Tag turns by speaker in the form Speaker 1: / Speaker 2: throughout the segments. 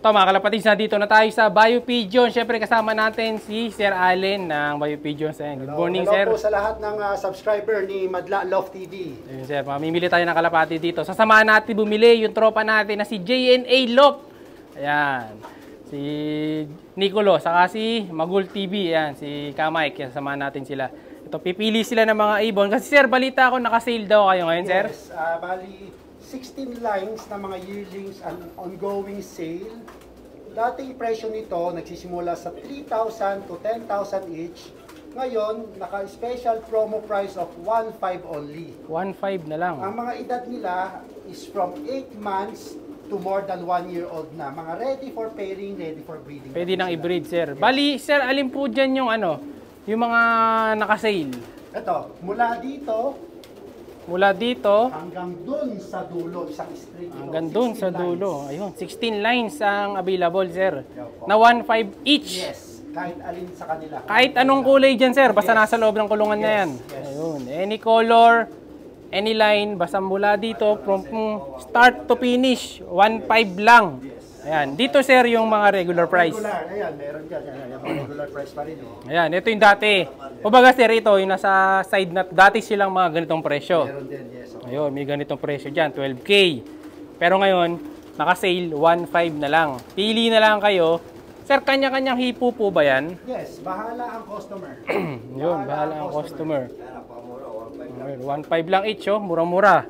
Speaker 1: Ito mga kalapatids, na dito na tayo sa Bio Pigeon. Siyempre kasama natin si Sir Allen ng Bio Pigeons. Good morning, sir.
Speaker 2: Hello po sa lahat ng subscriber ni Madla Love TV.
Speaker 1: Ayun, sir, mamimili tayo ng kalapati dito. Sasamahan natin bumili yung tropa natin na si JNA Lop. Ayan. Si Nicolo, saka si Magul TV. Ayan, si Kamike. Sasamahan natin sila. Ito, pipili sila ng mga ibon. Kasi sir, balita ako naka-sale daw kayo ngayon, sir.
Speaker 2: Yes, bali 16 lines na mga yearlings and ongoing sale. Dating presyo nito nagsisimula sa 3,000 to 10,000 each. Ngayon, naka-special promo price of 1,500 only.
Speaker 1: 1,500 na lang.
Speaker 2: Ang mga edad nila is from 8 months to more than 1-year-old na. Mga ready for pairing, ready for breeding.
Speaker 1: Pwede nang i-breed, sir. Yes. Bali, sir, alin po dyan yung ano, yung mga naka-sale?
Speaker 2: Ito, mula dito hanggang dun sa dulo, isang street.
Speaker 1: Hanggang dun sa dulo. Ayun, 16 lines ang available, sir. Na 1,500 each.
Speaker 2: Yes, kahit alin sa kanila.
Speaker 1: Kahit anong kulay dyan, sir. Basta nasa loob ng kulungan na yan.
Speaker 2: Yes.
Speaker 1: Ayun, any color, any line, basta mula dito, from start to finish, 1,500 lang. Ayan, dito sir yung mga regular price.
Speaker 2: Regular, ayan, meron dyan. Ayan, regular price pa rin.
Speaker 1: Ayan, ito yung dati. Kumbaga sir, ito yung nasa side na dati silang mga ganitong presyo.
Speaker 2: Meron din, yes. Okay.
Speaker 1: Ayun, may ganitong presyo dyan, 12K. Pero ngayon, naka-sale, 1,500 na lang. Pili na lang kayo. Sir, kanya-kanyang hipo po ba yan?
Speaker 2: Yes, bahala ang customer.
Speaker 1: Yun, bahala ang customer. 1,500 lang each, oh, mura-mura.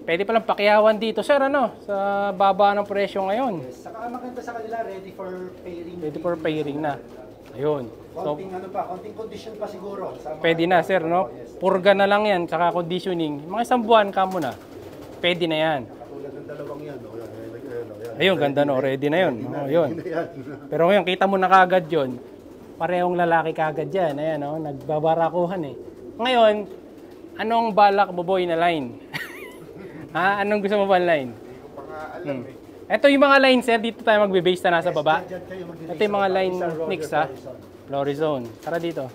Speaker 1: Pwede palang pakiyawan dito, sir, ano, sa baba ng presyo ngayon.
Speaker 2: Yes, saka maganda sa kanila, ready for pairing.
Speaker 1: Ready for pairing na. Ayun. So,
Speaker 2: konting condition pa siguro.
Speaker 1: pwede na, sir, no? Purga na lang yan, saka conditioning. Mga isang buwan, kamo na. Pwede na yan.
Speaker 2: Katulad ng dalawang yan.
Speaker 1: Ayun, ganda, no? Ready na yun. Oh, yun. Pero ngayon, kita mo na kagad yun. Parehong lalaki kagad yan. Ayan, no? Nagbabarakuhan eh. Ngayon, anong balak mo, boy, na line? Ha? Anong gusto mo ba line?
Speaker 2: Hindi ko pa nga alam eh.
Speaker 1: Ito yung mga line, sir. Dito tayo magbe-base na nasa baba. Ito yung mga line Nix, ha? Florizone. Tara dito.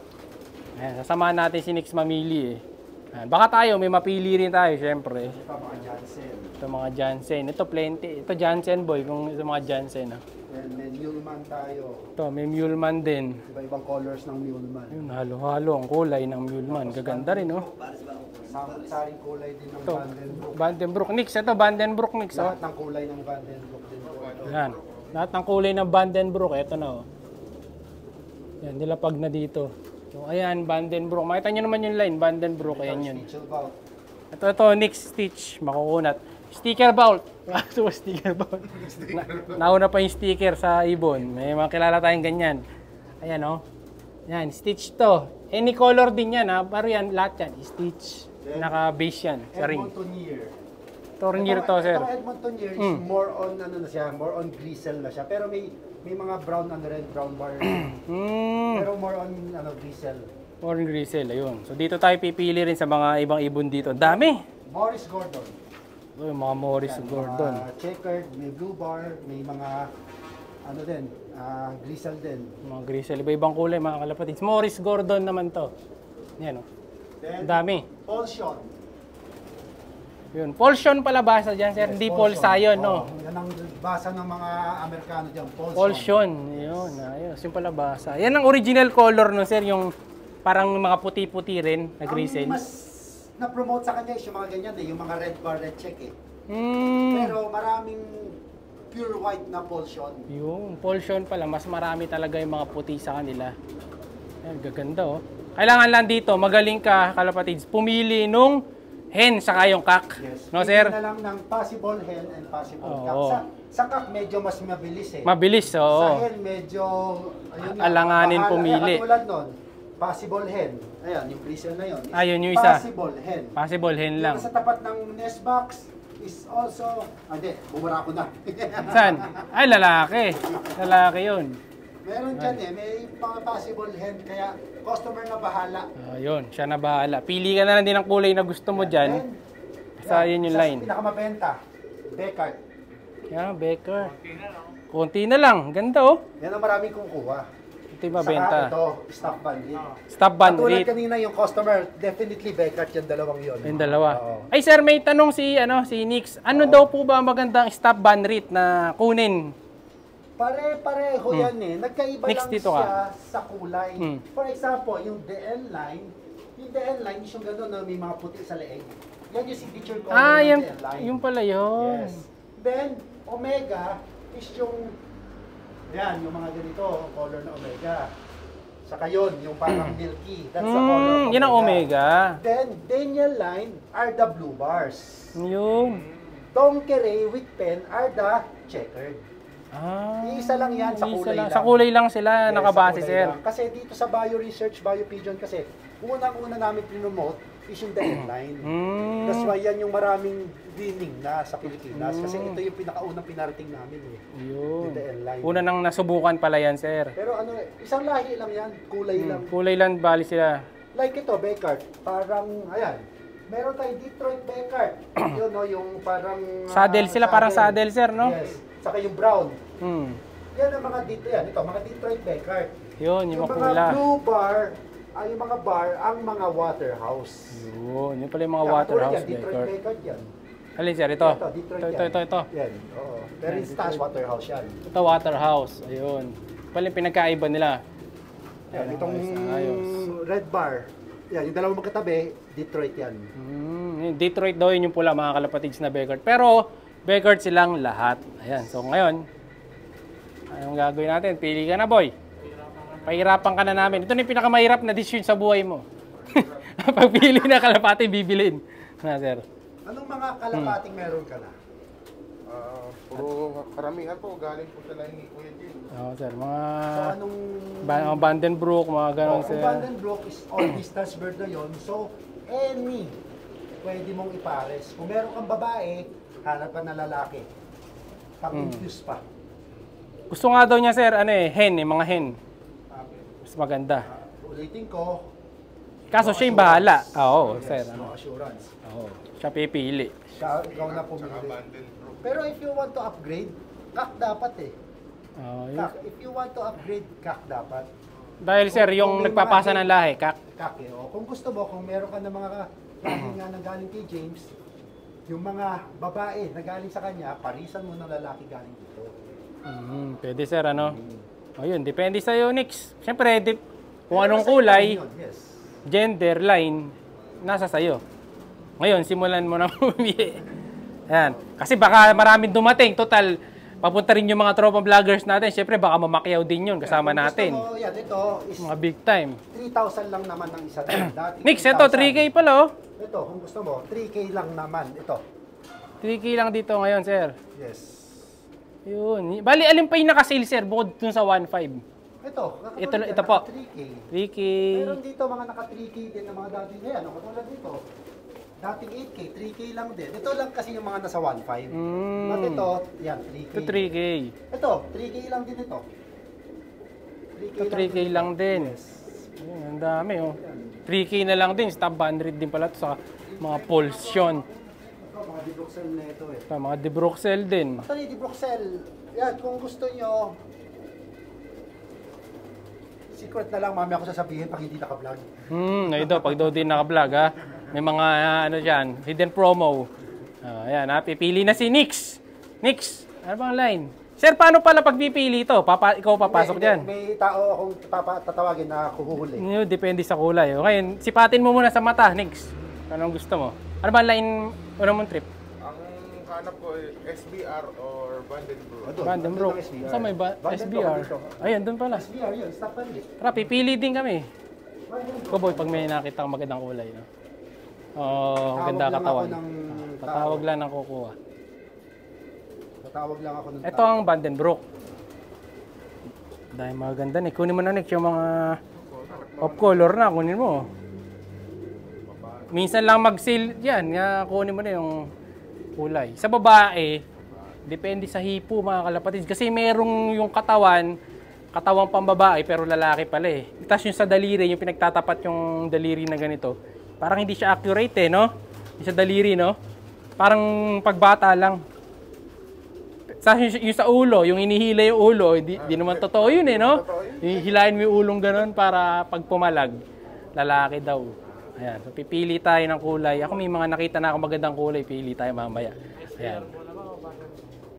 Speaker 1: Ayan, sasamahan natin si Nix mamili eh. Ayan, baka tayo, may mapili rin tayo, syempre.
Speaker 2: Ito mga Jansen.
Speaker 1: Ito mga Jansen. Ito plenty. Ito Jansen, boy. Kung ito mga Jansen, ha?
Speaker 2: And may Muleman tayo.
Speaker 1: Ito, may Muleman din.
Speaker 2: Iba-ibang colors ng Muleman.
Speaker 1: Yun, halo-halo ang kulay ng Muleman. Gaganda rin, oh.
Speaker 2: Saring kulay din ng
Speaker 1: Ito,
Speaker 2: Vandenbroek.
Speaker 1: Vandenbroek Nix. Ito, Vandenbroek Nix, oh.
Speaker 2: Lahat ng kulay ng Vandenbroek din.
Speaker 1: Ayan. Lahat ng kulay ng Vandenbroek. Ito na, oh. Yan, nilapag na dito. So, ayan, Vandenbroek. Makita nyo naman yung line, Vandenbroek. Ayan yun. Ito, Nix Stitch. Makukunat. Sticker bolt. Sticker bolt. Nauna pa yung sticker sa ibon. May mga kilala tayong ganyan. Ayan, oh. Yan, Stitch to. Any color din yan, ha. Pero yan, lahat yan. Stitch. Naka-base yan sa ring.
Speaker 2: Edmontonier.
Speaker 1: Tornier to, sir.
Speaker 2: Ito Edmontonier is more on, ano na siya, more on gristle na siya. Pero may mga brown and red, brown bar. Pero more on, ano, gristle.
Speaker 1: More on gristle, ayun. So, dito tayo pipili rin sa mga ibang ibon dito. Dami.
Speaker 2: Morris Gordon.
Speaker 1: Ito yung mga Morris Gordon.
Speaker 2: Mga checkered, may blue bar, may mga, ano din, gristle din.
Speaker 1: Mga gristle. Iba-ibang kulay, mga kalapatids. Morris Gordon naman to. Yan, oh.
Speaker 2: Then,
Speaker 1: Dami.
Speaker 2: Polsion.
Speaker 1: Yun. Polsion pala basa dyan, sir. Hindi Polsayon, no?
Speaker 2: Yan ang basa ng mga Amerikano dyan.
Speaker 1: Polsion. Yun. Ayos. Yung pala basa. Yan ang original color, no, sir. Yung parang mga puti-puti rin na gristle.
Speaker 2: Ang mas na-promote sa kanya is yung mga ganyan eh. Yung mga red bar, red check eh. Pero maraming pure white na Polsion.
Speaker 1: Yung Polsion pala. Mas marami talaga yung mga puti sa kanila. Yan, gaganda, oh. Kailangan lang dito, magaling ka, kalapatids, pumili nung hen saka yung kak.
Speaker 2: Yes.
Speaker 1: No, sir?
Speaker 2: Pili na lang ng possible hen and possible
Speaker 1: Oo.
Speaker 2: cock. Sa kak medyo mas mabilis eh.
Speaker 1: Mabilis, oo.
Speaker 2: Sa hen medyo ayun nga,
Speaker 1: Alanganin
Speaker 2: bahala.
Speaker 1: pumili.
Speaker 2: Katulad nun, possible hen. Ayan, yung gristle na yun.
Speaker 1: Ayun yung isa.
Speaker 2: Possible hen.
Speaker 1: Possible hen lang.
Speaker 2: Yung sa tapat ng nest box is also, hindi, bumara ko na.
Speaker 1: Saan? Ay, lalaki. Lalaki yun.
Speaker 2: Meron dyan eh, may mga possible hen, kaya customer na bahala.
Speaker 1: Ayun, siya na bahala. Pili ka na lang din ng kulay na gusto mo dyan. Basta yun yung line.
Speaker 2: Sa pinakamabenta, Beckard.
Speaker 1: Yan, Becker. Konti na lang. Ganda, oh.
Speaker 2: Yan ang maraming kumukuha.
Speaker 1: Ito yung mabenta.
Speaker 2: Saka ito, stop band rate.
Speaker 1: Stop band
Speaker 2: Tulad
Speaker 1: rate.
Speaker 2: kanina yung customer, definitely Beckert yung dalawang yun.
Speaker 1: Yung dalawa.
Speaker 2: Oo.
Speaker 1: Ay sir, may tanong si Nix. Ano daw po ba magandang stop band rate na kunin?
Speaker 2: Pare-pareho yan eh. Nagkaiba
Speaker 1: Next
Speaker 2: lang
Speaker 1: dito
Speaker 2: siya sa kulay.
Speaker 1: Hmm.
Speaker 2: For example, yung DN line is yung gano'n na may mga puti sa leeg. Yan yung signature color ng
Speaker 1: Yan,
Speaker 2: DN line.
Speaker 1: yung pala yun.
Speaker 2: Yes. Then, Omega is yung, yan, yung mga ganito, ang color ng Omega. Saka yun, yung parang milky. That's the color of Omega.
Speaker 1: Yan ang Omega.
Speaker 2: Then, Daniel line are the blue bars.
Speaker 1: Yung.
Speaker 2: Donkeray with pen are the checkered. Iisa lang yan, sa kulay lang.
Speaker 1: Sa kulay lang sila
Speaker 2: Yes,
Speaker 1: nakabase,
Speaker 2: sa kulay
Speaker 1: sir.
Speaker 2: lang. Kasi dito sa BioResearch, BioPigeon kasi, unang-una namin promote is yung DN line. That's why yan yung maraming winning na sa Pilipinas. Kasi ito yung pinakaunang pinarating namin eh.
Speaker 1: Yun.
Speaker 2: Yung DN line.
Speaker 1: Una nang nasubukan pala yan, sir.
Speaker 2: Pero ano, isang lahi lang yan, kulay lang.
Speaker 1: Kulay lang bali sila.
Speaker 2: Like ito, Beckert, parang, ayan, meron tayong Detroit Beckert. Yun, no, yung parang...
Speaker 1: Saddle sila, parang saddle, sir, no?
Speaker 2: Yes. Saka yung brown.
Speaker 1: Yan
Speaker 2: ang mga ito, mga Detroit Beckert.
Speaker 1: Yun, yung
Speaker 2: mga
Speaker 1: mapula.
Speaker 2: blue bar, yung mga bar, ang mga Waterhouse.
Speaker 1: Yun pala yung mga Waterhouse
Speaker 2: Detroit
Speaker 1: Beckert.
Speaker 2: Beckert yan.
Speaker 1: Alin, sir, ito?
Speaker 2: Detroit
Speaker 1: Ito.
Speaker 2: Yan, oo. Pero yung Stas Waterhouse yan.
Speaker 1: Ito, Waterhouse. Ayun. Pala yung pinagkaiba nila.
Speaker 2: Yan, itong
Speaker 1: ayos.
Speaker 2: red bar. Yan, yung dalawang magkatabi, Detroit yan.
Speaker 1: Yung Detroit daw yun yung pula, mga kalapatids na Beckert. Pero, Beckert silang lahat. Ayan, so ngayon, anong gagawin natin? Pili ka na, boy. Pahirapan ka na namin. Ito na yung pinakamahirap na decision sa buhay mo. Pagpili na kalapati, bibilin. Sir.
Speaker 2: Anong mga kalapating meron ka na?
Speaker 3: Puro karamihan po, galing po sa lahi ni Kuya Jim.
Speaker 1: Oo, sir. Mga
Speaker 2: So, anong...
Speaker 1: Vandenbroek, mga ganon,
Speaker 2: Kung
Speaker 1: sir.
Speaker 2: Vandenbroek is all distance bird na yun, so, any pwede mong ipares. Kung meron kang babae, hanap ka na lalaki. Pang-infuse pa.
Speaker 1: Gusto nga daw niya, sir, hen, mga hen. Mas maganda.
Speaker 2: Ulitin ko.
Speaker 1: Kaso
Speaker 2: no
Speaker 1: siya yung
Speaker 2: assurance.
Speaker 1: bahala. Oo,
Speaker 2: Yes,
Speaker 1: sir.
Speaker 2: no assurance.
Speaker 1: Oo. Siya pipili.
Speaker 2: Ikaw na pumili. Pero if you want to upgrade, kak dapat eh.
Speaker 1: Oo,
Speaker 2: Kak, if you want to upgrade, kak dapat.
Speaker 1: dahil, sir, yung
Speaker 2: Kung may
Speaker 1: nagpapasa
Speaker 2: mga
Speaker 1: ng lahi, kak.
Speaker 2: Kak eh. O, kung gusto mo, kung meron ka ng mga lahi nga na galing kay James, yung mga babae na galing sa kanya, parisan mo ng lalaki galing dito.
Speaker 1: Pwede, sir, ano? O yun, depende sa'yo, Nix. Siyempre, kung anong kulay,
Speaker 2: Yes.
Speaker 1: gender, line, nasa sa'yo. Ngayon, simulan mo na pumili. Ayan. Kasi baka maraming dumating. Total, papunta rin yung mga tropa vloggers natin. Siyempre, baka mamakyaw din yun kasama
Speaker 2: Kung
Speaker 1: natin.
Speaker 2: Gusto mo, yan, ito is
Speaker 1: Mga big time.
Speaker 2: 3,000 lang naman ng isa. Dati,
Speaker 1: Nix, ito,
Speaker 2: 3,000.
Speaker 1: 3K pala, oh.
Speaker 2: Ito, kung gusto mo, 3K lang naman. Ito.
Speaker 1: 3K lang dito ngayon, sir.
Speaker 2: Yes.
Speaker 1: Yun. Bali, alin pa yung naka-sale, sir, bukod dun sa 1.5?
Speaker 2: Ito.
Speaker 1: Ito po.
Speaker 2: 3K.
Speaker 1: 3K.
Speaker 2: Meron dito mga naka 3K din na mga dati na yan. Katulad dito. Dating 8K, 3K lang din. Ito lang kasi yung mga nasa 1.5. But ito, yan, 3K.
Speaker 1: Ito 3K.
Speaker 2: Ito, 3K lang din ito. 3K
Speaker 1: Ito 3K lang din.
Speaker 2: Yes.
Speaker 1: Ayun, ang dami, oh. 3K na lang din. Stop 100 din pala ito sa mga Pulsion.
Speaker 2: Ito, mga Dibroxel na ito eh.
Speaker 1: Mga De Bruxelles din.
Speaker 2: Actually, Dibroxel, yan, kung gusto nyo, secret na lang, mami ako sasabihin pag hindi naka-vlog.
Speaker 1: Ito, pag daw din naka-vlog, ha. May mga, ano dyan, hidden promo. Ayan, ha. Pipili na si Nix. Nix, ano bang line? Sir, paano pala pag pipili ito? Ikaw papasok
Speaker 2: Hindi,
Speaker 1: dyan.
Speaker 2: May tao akong tatawagin na kuhuhuli.
Speaker 1: Depende sa kulay. Okay, sipatin mo muna sa mata, Nix. Anong gusto mo? Ano ba line, ano mong trip?
Speaker 3: Ang hanap ko ay SBR or Vandenbroek.
Speaker 1: Vandenbroek. Saan may SBR? Ayun, doon pala.
Speaker 2: SBR yun, stop band.
Speaker 1: Tara, pipili din kami. Kuboy, pag may nakita kang magandang kulay, no? Oh, ganda katawan. Tatawag lang ng kukuha.
Speaker 2: Tatawag lang ako ng
Speaker 1: Ito ang Vandenbroek. Dahil maganda, Nick. Kunin mo na, Nick, yung mga off color na. Kunin mo. Minsan lang mag-sale yan. Kunin mo na yung kulay. Sa babae, depende sa hipo, mga kalapatids. Kasi merong yung katawang pambabae, pero lalaki pala eh. Tapos yung sa daliri, yung pinagtatapat yung daliri na ganito, parang hindi siya accurate eh, no? Yung sa daliri, no? Parang pagbata lang. Yung sa ulo, yung inihila yung ulo, hindi naman totoo yun eh, no? Hihilahin mo yung ulong ganun para pag pumalag, lalaki daw. Ayan, so pipili tayo ng kulay. Ako may mga nakita na ako magandang kulay, pili tayo mamaya. Ayan.